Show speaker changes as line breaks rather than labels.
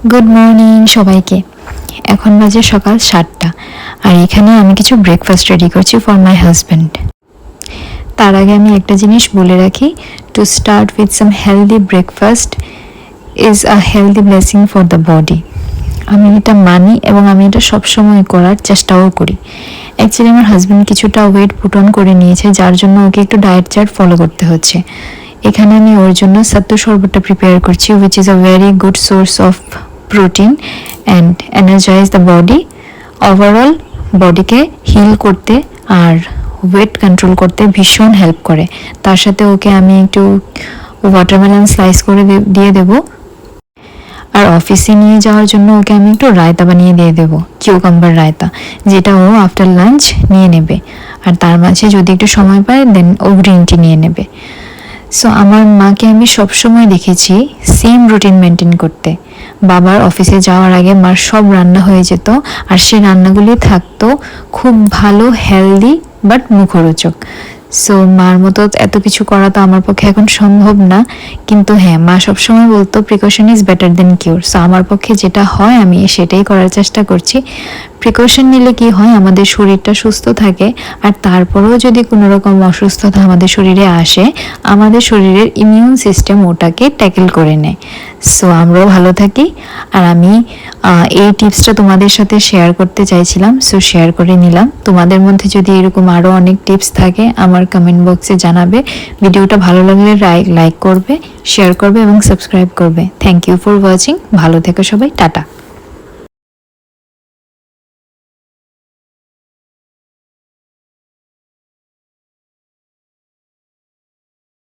Good morning সবাইকে। এখন বাজে সকাল 7টা, আর এখানে আমি কিছু ব্রেকফাস্ট রেডি করছি ফর মাই হাজব্যান্ড। তার আগে আমি একটা জিনিস বলে রাখি, to start with some healthy breakfast is a healthy blessing for the body. আমি এটা মানি এবং আমি এটা সবসময় করার চেষ্টাও করি। অ্যাকচুয়ালি আমার হাজব্যান্ড কিছুটা ওয়েট পুট অন করে নিয়েছে, যার জন্য ওকে একটু ডায়েট চার্ট ফলো করতে হচ্ছে। এখানে আমি ওর জন্য সাত্তু শরবতটা প্রিপেয়ার করছি, which is a very good source of protein and energize the body. Overall বডিকে হিল করতে আর ওয়েট কন্ট্রোল করতে ভীষণ হেল্প করে। তার সাথে ওকে আমি একটু ওয়াটারমেলন স্লাইস করে দিয়ে দেবো, আর অফিসে নিয়ে যাওয়ার জন্য ওকে আমি একটু রায়তা বানিয়ে দিয়ে দেবো, কিউকাম্বার রায়তা, যেটা ও আফটার লাঞ্চ নিয়ে নেবে। আর তার মাঝে যদি একটু সময় পায় দেন ও গ্রিন টি নিয়ে নেবে। সো আমার মাকে আমি সবসময় দেখেছি সেম রুটিন মেনটেন করতে। বাবার অফিসে যাওয়ার আগে মার সব রান্না হয়ে যেত, আর সে রান্নাগুলি থাকতো খুব ভালো, হেলদি বাট মুখরোচক। সো মার মতো এত কিছু করা তো আমার পক্ষে এখন সম্ভব না, কিন্তু হ্যাঁ, মা সবসময় বলতো precaution is better then cure. So আমার পক্ষে যেটা হয় আমি সেটাই করার চেষ্টা করছি। প্রিকশন নিলে কি হয়, আমাদের শরীরটা সুস্থ থাকে, আর তারপরেও যদি কোনো রকম অসুস্থতা আমাদের শরীরে আসে, আমাদের শরীরের ইমিউন সিস্টেম ওটাকে ট্যাকেল করে নেয়। সো আমরাও ভালো থাকি। আর আমি এই টিপসটা তোমাদের সাথে শেয়ার করতে চাইছিলাম, সো শেয়ার করে নিলাম। তোমাদের মধ্যে যদি এরকম আরও অনেক টিপস থাকে আমার কমেন্ট বক্সে জানাবে। ভিডিওটা ভালো লাগলে লাইক করবে, শেয়ার করবে এবং সাবস্ক্রাইব করবে। Thank you for watching. ভালো থেকো সবাই, টাটা।